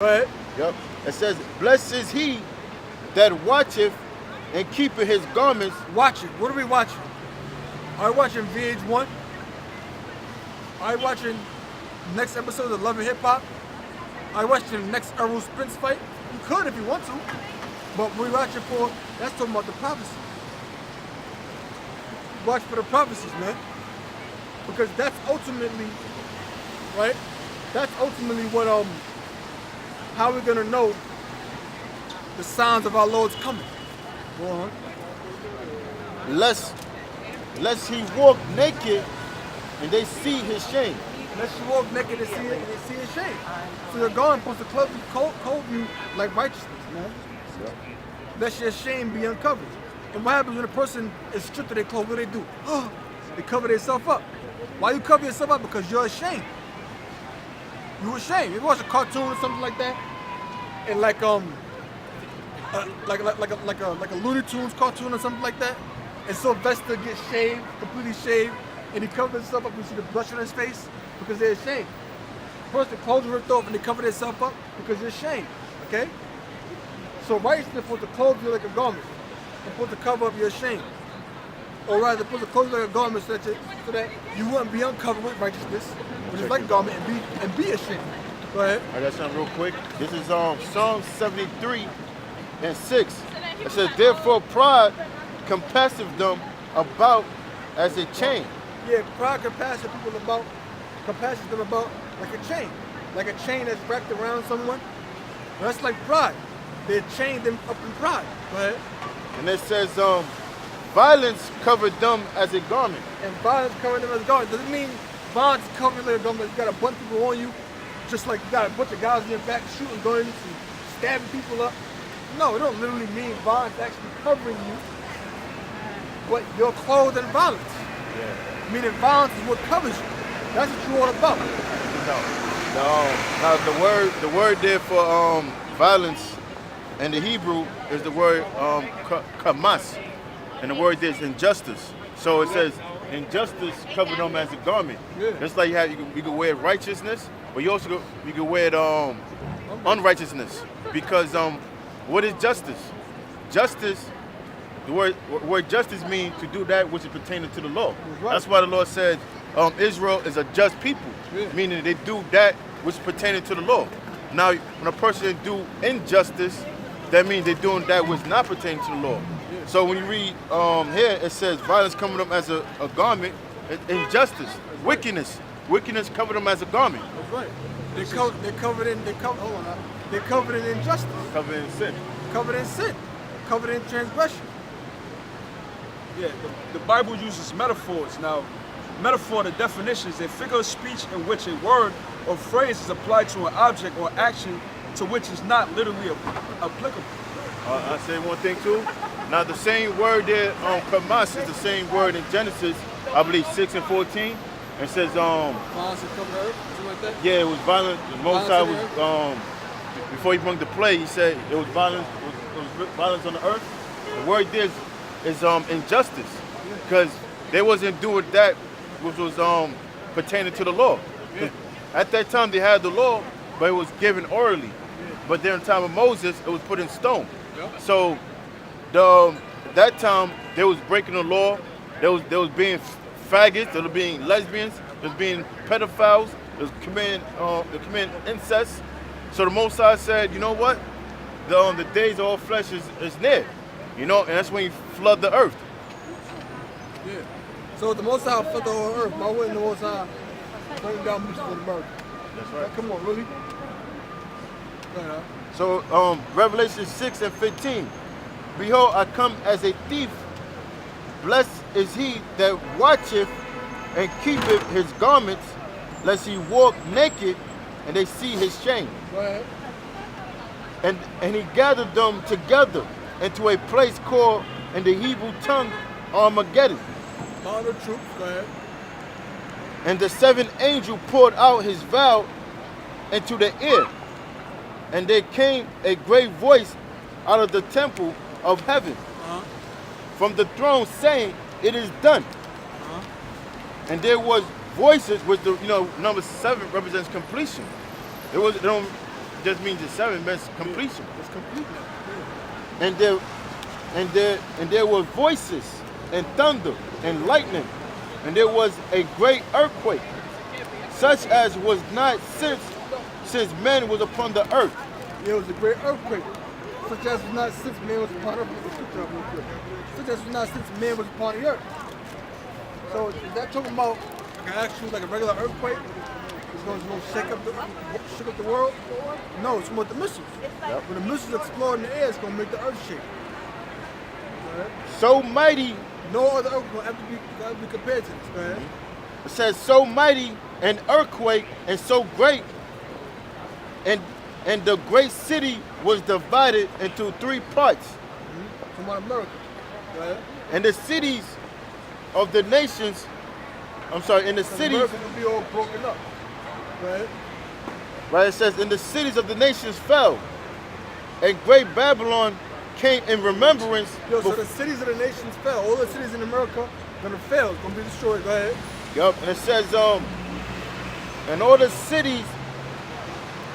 Go ahead. Yep. It says, blessed is he that watcheth and keepeth his garments. Watching. What are we watching? Are we watching VH1? Are we watching next episode of Love and Hip Hop? Are we watching the next Errol Spence fight? You could if you want to. But we're watching for, that's talking about the prophecy. Watch for the prophecies, man. Because that's ultimately, right? That's ultimately what, how we're gonna know the signs of our Lord's coming. Go on. Lest he walk naked and they see his shame. Lest you walk naked and see it, and they see his shame. So your garment supposed to clothe you like righteousness, man. Lest your shame be uncovered. And what happens when a person is stripped of their clothes? What do they do? They cover themselves up. Why you cover yourself up? Because you're ashamed. You're ashamed. You watch a cartoon or something like that, and like a Looney Tunes cartoon or something like that, and Sylvester gets shaved, completely shaved, and he covers himself up. You see the blush on his face because they're ashamed. First, the clothes are ripped off and they cover themselves up because you're ashamed. Okay? So righteousness is supposed to clothe you like a garment. It's supposed to cover up your shame. Or rather, supposed to clothe you like a garment so that you wouldn't be uncovered with righteousness, which is like a garment, and be ashamed. Go ahead. I got something real quick. This is Psalm 73 and 6. It says, therefore pride compasseth them about as a chain. Yeah, pride compasses them about like a chain that's wrapped around someone. That's like pride. They chained them up in pride. Go ahead. And it says, violence covered them as a garment. And violence covering them as a garment. Doesn't mean violence covering like a garment. You got a bunch of people on you, just like you got a bunch of guys in your back shooting guns and stabbing people up. No, it don't literally mean violence actually covering you, but you're clothed in violence. Yeah. Meaning violence is what covers you. That's what you're all about. No, the word there for violence in the Hebrew is the word kamas, and the word there is injustice. So it says injustice covered them as a garment. Yeah. Just like you can wear righteousness, but you can wear unrighteousness. Because what is justice? Justice, the word justice means to do that which is pertaining to the law. Right. That's why the Lord said Israel is a just people, meaning they do that which is pertaining to the law. Now, when a person do injustice, that means they're doing that which is not pertaining to the law. Yeah. So when you read here, it says violence coming up as a garment, injustice, wickedness covered them as a garment. That's right. They're covered in injustice. Covered in sin. Covered in sin. Covered in transgression. Yeah, the Bible uses metaphors. Now, metaphor, the definition is a figure of speech in which a word or phrase is applied to an object or action to which is not literally applicable. I say one thing too. Now the same word there, kamas, is the same word in Genesis, I believe 6 and 14. It says, Violence is covered earth, something like that. yeah, it was violent. The Most High was, before he brought the plague, he said it was violence. It was violence on the earth. The word there is injustice, because they wasn't doing that which was pertaining to the law. Yeah. At that time they had the law, but it was given orally. But during the time of Moses, it was put in stone. Yeah. So that time they was breaking the law. They was being faggots. They was being lesbians. They was being pedophiles. They was committing incest. So the Most High said, you know what? The days of all flesh is near. You know, and that's when you flood the earth. Yeah. So the Most High flooded the whole earth. Why wouldn't the Most High bring down music for the murder? That's right. Come on, really? Go ahead, So Revelation 6 and 15. Behold, I come as a thief. Blessed is he that watcheth and keepeth his garments, lest he walk naked and they see his shame. Go ahead. And he gathered them together into a place called in the Hebrew tongue Armagedon. All the troops, go ahead. And the seventh angel poured out his vial into the air. And there came a great voice out of the temple of heaven from the throne saying, it is done. And there was voices, which number 7 represents completion. just means the 7 means completion. It's complete now. And there were voices and thunder and lightning, and there was a great earthquake, such as was not since man was upon the earth. There was a great earthquake, such as was not since man was upon the earth. Such as was not since man was upon the earth. So is that talking about like an actual, like a regular earthquake? It's going to shake up the world? No, it's about the missiles. Yep. When the missiles explode in the air, it's going to make the earth shake. Right? So mighty, No other earthquake will ever be compared to this. Go ahead. it says, so mighty an earthquake and so great, and the great city was divided into 3 parts. From what America. Go ahead. And the cities of the nations, and the cities, America will be all broken up. Right? right, it says, and the cities of the nations fell, and great Babylon came in remembrance. Yo, so the cities of the nations fell. All the cities in America are gonna fail. It's gonna be destroyed. Go ahead. Yup, and it says, and all the cities,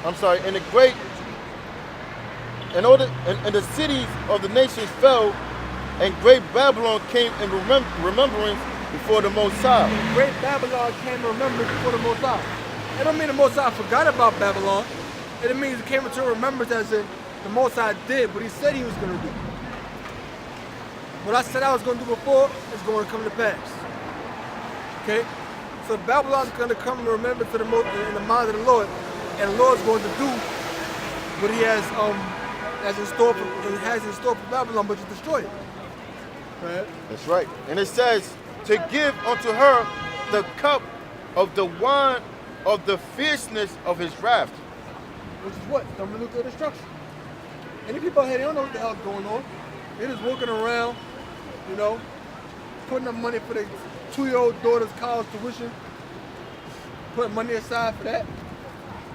and the cities of the nations fell, and great Babylon came in remembrance before the Most High. Great Babylon came to remembrance before the Most High. It don't mean the Most High forgot about Babylon. It means it came into remembrance as in the Most High did what he said he was going to do. What I said I was going to do before is going to come to pass. Okay? So Babylon's going to come to remembrance to in the mind of the Lord, and the Lord's going to do what he has in store for Babylon, but to destroy it. Right? That's right. And it says, to give unto her the cup of the wine of the fierceness of his wrath. Which is what? Thermonuclear destruction. Any people out here, they don't know what the hell's going on. They're just walking around, you know, putting up money for their 2-year-old daughter's college tuition, putting money aside for that.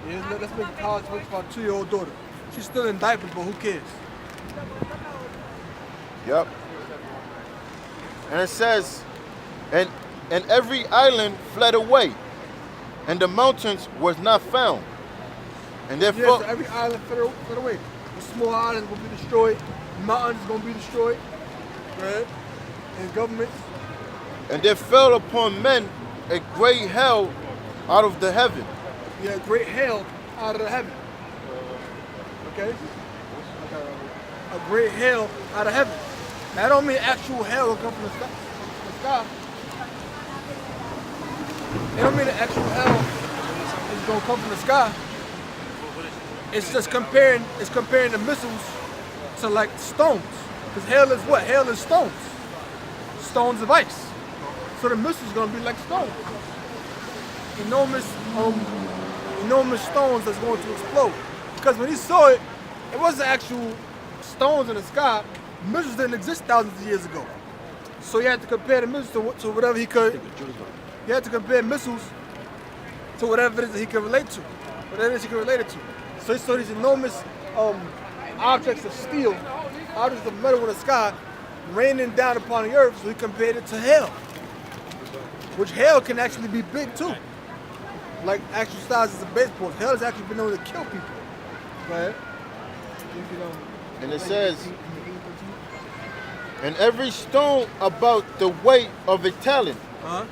Yeah, let's make college tuition for our 2-year-old daughter. She's still in diapers, but who cares? Yep. And it says, and every island fled away, and the mountains was not found. And Yeah, therefore, so every island fled away. The small islands will be destroyed, mountains going to be destroyed, right? And governments. and there fell upon men a great hell out of the heaven. Yeah, great hail out of the heaven. Okay? A great hail out of heaven. Now, I don't mean actual hail will come from the sky. It don't mean the actual hail is gonna come from the sky. It's just comparing the missiles to like stones. Because hail is what? Hail is stones. Stones of ice. So the missile's gonna be like stones. Enormous stones that's going to explode. Because when he saw it, it wasn't actual stones in the sky. Missiles didn't exist thousands of years ago. So he had to compare the missiles to whatever he could. He had to compare missiles to whatever it is that he could relate to. Whatever it is he could relate it to. So he saw these enormous objects of steel, objects of metal in the sky, raining down upon the earth, so he compared it to hail. Which hail can actually be big too. Like actual sizes of baseballs. Hail has actually been known to kill people. Right? And it says, and every stone about the weight of a talent. Uh-huh.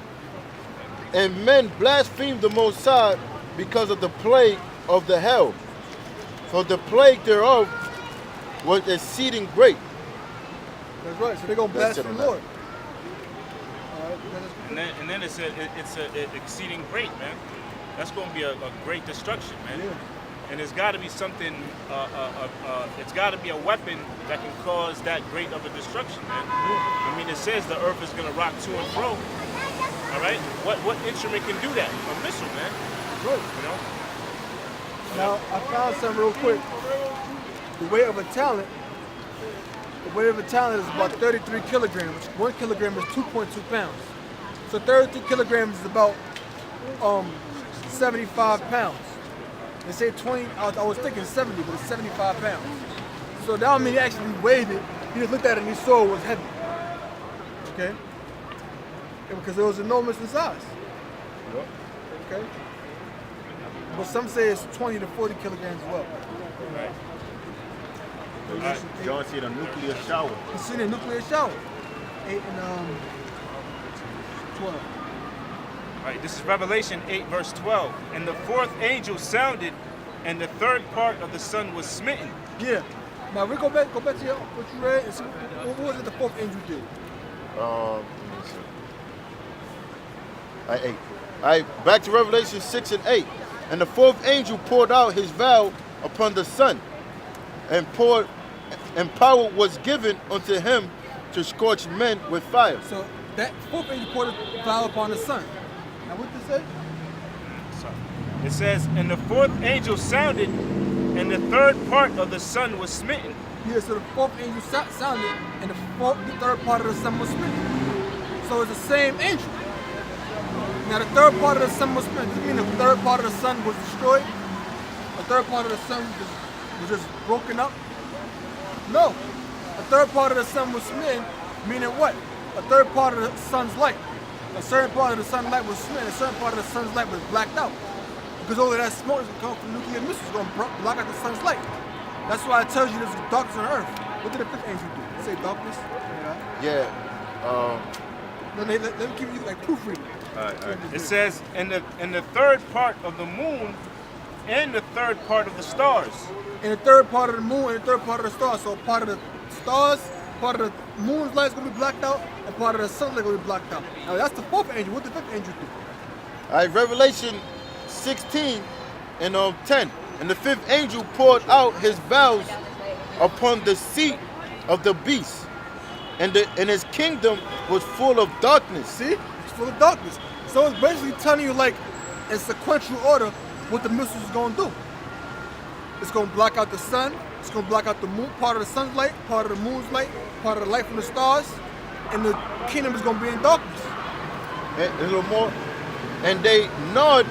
And men blasphemed the Most High because of the plague of the hell. For the plague thereof was exceeding great. That's right. So they're going to That's it blaspheme on the that. Lord. And then it said it's exceeding great, man. That's going to be a great destruction, man. Yeah. And there's got to be something. It's got to be a weapon that can cause that great of a destruction, man. I mean, it says the earth is going to rock to and fro. All right. What instrument can do that? A missile, man. Good. You know. Now, I found something real quick. The weight of a talent is about 33 kilograms. 1 kilogram is 2.2 pounds. So 33 kilograms is about 75 pounds. They say 20, I was thinking 70, but it's 75 pounds. So that don't mean he actually weighed it. He just looked at it and he saw it was heavy. Okay? Because it was enormous in size. Okay? but some say it's 20 to 40 kilograms as well. Right. Revelation 8. John said a nuclear shower. You seen a nuclear shower. 8 and 12. All right, this is Revelation 8, verse 12. And the fourth angel sounded, and the third part of the sun was smitten. Yeah. Now we go back to what you read and see what was it the fourth angel did. Let me see. All right, back to Revelation 6 and 8. And the fourth angel poured out his vial upon the sun, and power was given unto him to scorch men with fire. So that fourth angel poured a vial upon the sun. Now what does it say? It says, and the fourth angel sounded, and the third part of the sun was smitten. Yeah, so the fourth angel sounded, and the third part of the sun was smitten. So it's the same angel. Now the third part of the sun was smitten. Does it mean the third part of the sun was destroyed? The third part of the sun was just broken up? No. A third part of the sun was smitten, meaning what? A third part of the sun's light. A certain part of the sun's light was smitten, a certain part of the sun's light was blacked out. Because all of that smoke is going to come from nuclear missiles, it's going to block out the sun's light. That's why it tells you there's darkness on earth. What did the fifth angel do? It say darkness? Yeah. Let me give you like proofreading. All right. It says, and the third part of the moon, and the third part of the stars. And the third part of the moon and the third part of the stars. So part of the stars, part of the moon's light is going to be blacked out, and part of the sun's light is going to be blacked out. Now that's the fourth angel. What did the fifth angel do? All right, Revelation 16 and 10. And the fifth angel poured out his vials upon the seat of the beast, and his kingdom was full of darkness. See? It's full of darkness. So it's basically telling you, like, in sequential order, what the missile is going to do. It's going to block out the sun. It's going to block out the moon, part of the sun's light, part of the moon's light, part of the light from the stars, and the kingdom is going to be in darkness. And a little more. And they gnawed